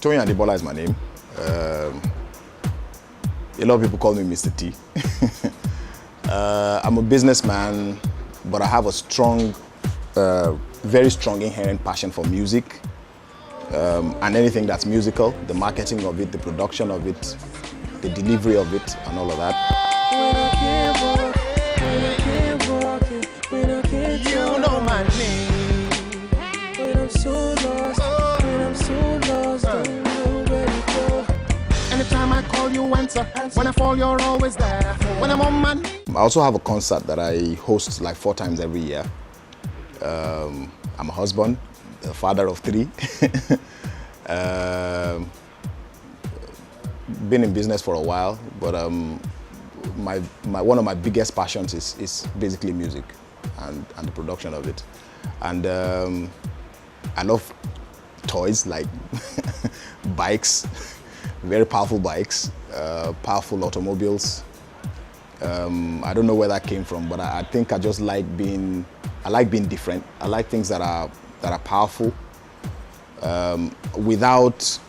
Toyin Adebola is my name. A lot of people call me Mr. T. I'm a businessman, but I have a strong, very strong inherent passion for music and anything that's musical, the marketing of it, the production of it, the delivery of it, and all of that. You know my name. When I'm so lost, don't know where to go. Anytime I call you answer. When I fall, you're always there. When I'm on my knees. I also have a concert that I host like 4 times every year. I'm a husband, a father of 3. Been in business for a while, but one of my biggest passions is basically music and the production of it. And I love toys like bikes, very powerful bikes, powerful automobiles. I don't know where that came from, but I think I just like being different. I like things that are powerful without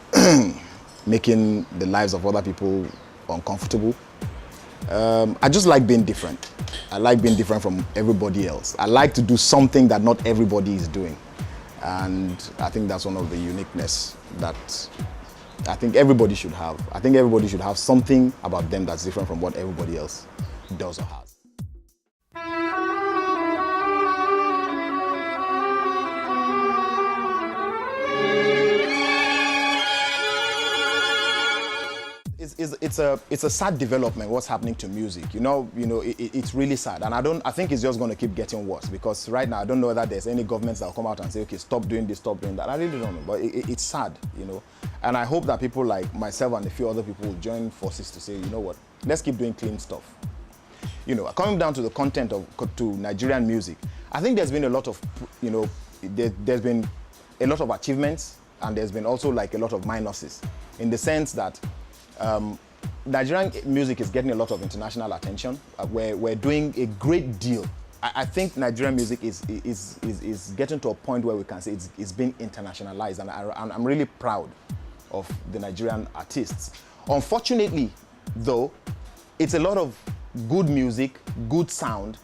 making the lives of other people uncomfortable. I just like being different. I like being different from everybody else. I like to do something that not everybody is doing. And I think that's one of the uniqueness that I think everybody should have. I think everybody should have something about them that's different from what everybody else does or has. It's a sad development what's happening to music. It's really sad, and I think it's just going to keep getting worse, because right now I don't know that there's any governments that will come out and say, okay, stop doing this, stop doing that. I really don't know, but it's sad, and I hope that people like myself and a few other people will join forces to say, you know what, let's keep doing clean stuff. Coming down to the content to Nigerian music, I think there's been a lot of, there's been a lot of achievements, and there's been also like a lot of minuses, in the sense that Nigerian music is getting a lot of international attention. We're doing a great deal. I think Nigerian music is getting to a point where we can say it's been internationalized, and I'm really proud of the Nigerian artists. Unfortunately, though, it's a lot of good music, good sound,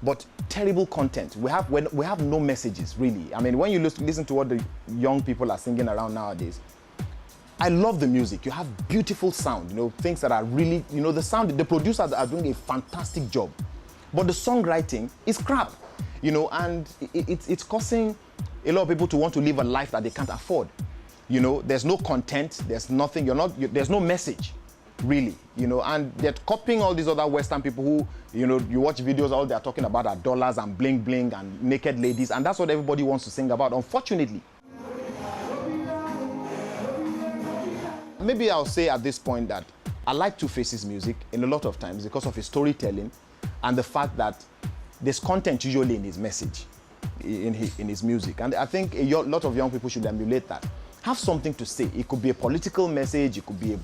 but terrible content. We have no messages, really. I mean, when you listen to what the young people are singing around nowadays, I love the music. You have beautiful sound, things that are really, the sound, the producers are doing a fantastic job. But the songwriting is crap, and it's causing a lot of people to want to live a life that they can't afford. There's no content, there's nothing, there's no message, really, and they're copying all these other Western people who, you watch videos, all they're talking about are dollars and bling bling and naked ladies, and that's what everybody wants to sing about, unfortunately. Maybe I'll say at this point that I like Two Faces music in a lot of times because of his storytelling and the fact that there's content usually in his message, in his music. And I think a lot of young people should emulate that. Have something to say. It could be a political message, it could be a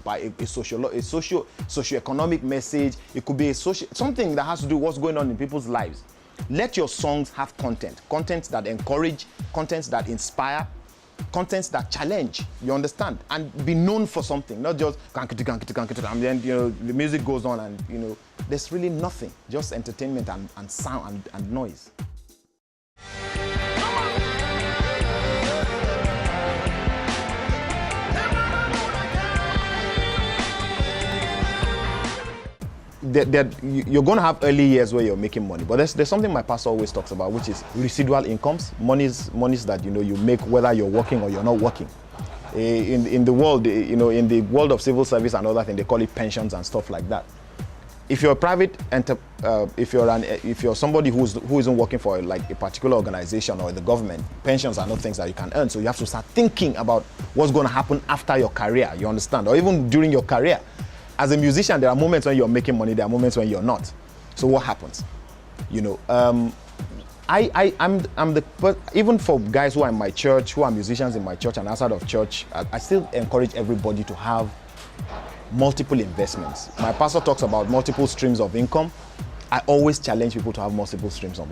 socio-economic message, it could be something that has to do with what's going on in people's lives. Let your songs have content that encourage, content that inspire, contents that challenge, you understand, and be known for something, not just and then the music goes on and there's really nothing, just entertainment and sound and noise. You're going to have early years where you're making money, but there's something my pastor always talks about, which is residual incomes, monies that you make whether you're working or you're not working. In the world, in the world of civil service and other things, they call it pensions and stuff like that. If you're a private, if you're somebody who isn't working for like a particular organization or the government, pensions are not things that you can earn. So you have to start thinking about what's going to happen after your career. You understand, or even during your career. As a musician, there are moments when you're making money, there are moments when you're not. So what happens? Even for guys who are in my church, who are musicians in my church and outside of church, I still encourage everybody to have multiple investments. My pastor talks about multiple streams of income. I always challenge people to have multiple streams of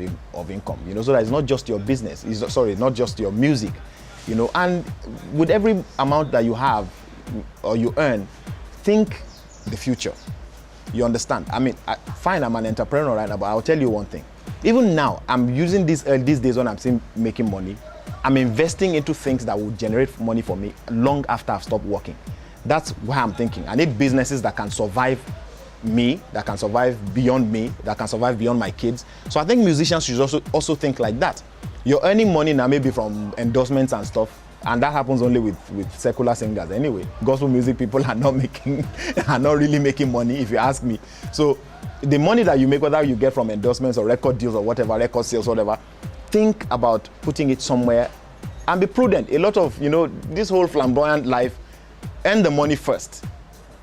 income, so that it's not just your business, not just your music, and with every amount that you have, or you earn, think the future. You understand? I mean, fine, I'm an entrepreneur right now, but I'll tell you one thing. Even now, I'm using these days when I'm still making money, I'm investing into things that will generate money for me long after I've stopped working. That's why I'm thinking. I need businesses that can survive me, that can survive beyond me, that can survive beyond my kids. So I think musicians should also think like that. You're earning money now maybe from endorsements and stuff, and that happens only with secular singers anyway. Gospel music people are not really making money, if you ask me. So the money that you make, whether you get from endorsements or record deals or whatever, record sales, whatever, think about putting it somewhere and be prudent. A lot of, this whole flamboyant life, earn the money first,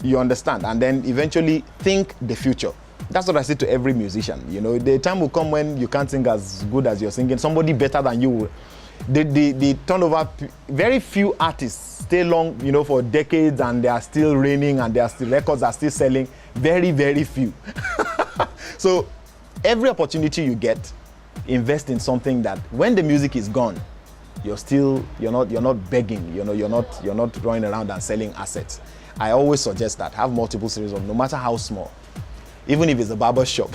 you understand, and then eventually think the future. That's what I say to every musician. The time will come when you can't sing as good as you're singing. Somebody better than you will. The turnover, very few artists stay long, for decades, and they are still reigning, and records are still selling. Very, very few. So every opportunity you get, invest in something that when the music is gone, you're not begging, you're not running around and selling assets. I always suggest that have multiple series of, no matter how small, even if it's a barber shop.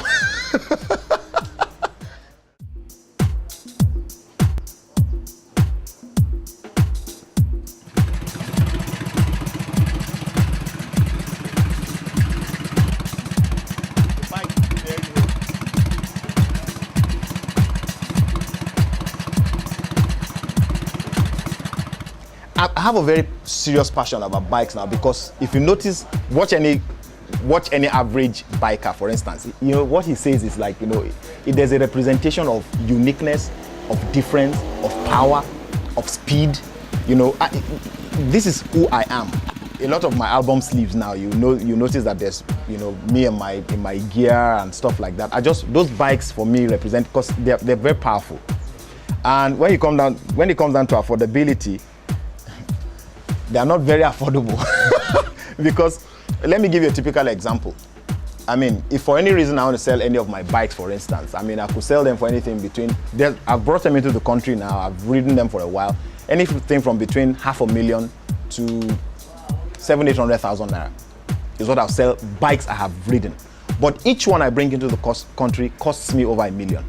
I have a very serious passion about bikes now, because if you notice, watch any average biker, for instance, what he says is like, there's a representation of uniqueness, of difference, of power, of speed. This is who I am. A lot of my album sleeves now, you notice that there's, me and my gear and stuff like that. Those bikes for me represent, because they're very powerful. And when it comes down to affordability, they are not very affordable. Because let me give you a typical example. I mean, if for any reason I want to sell any of my bikes, for instance, I mean, I could sell them for anything between, I've brought them into the country now, I've ridden them for a while, anything from between $500,000 to 700,000-800,000 naira is what I'll sell bikes I have ridden. But each one I bring into the country costs me over $1 million,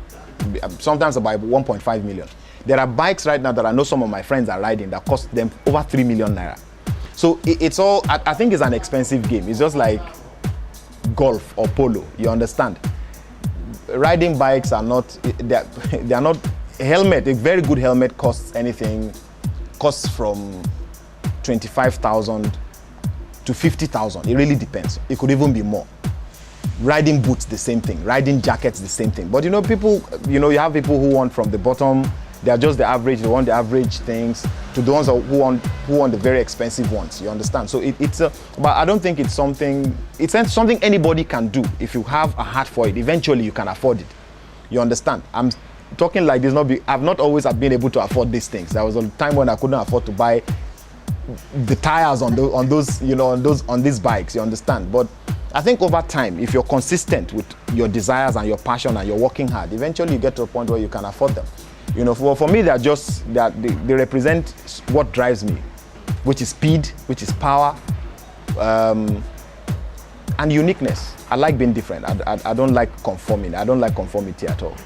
sometimes about 1.5 million. There are bikes right now that I know some of my friends are riding that cost them over 3 million naira. So it's all, I think it's an expensive game. It's just like golf or polo, you understand? Riding bikes are not, they are not, a very good helmet costs from 25,000 to 50,000. It really depends. It could even be more. Riding boots, the same thing. Riding jackets, the same thing. But people, you have people who want from the bottom. They are just the average. They want the average things, to the ones who want the very expensive ones. You understand? So but I don't think it's something. It's something anybody can do if you have a heart for it. Eventually, you can afford it. You understand? I'm talking like this. I've not always been able to afford these things. There was a time when I couldn't afford to buy the tires on these bikes. You understand? But I think over time, if you're consistent with your desires and your passion and you're working hard, eventually you get to a point where you can afford them. For me, they represent what drives me, which is speed, which is power, and uniqueness. I like being different. I don't like conforming. I don't like conformity at all.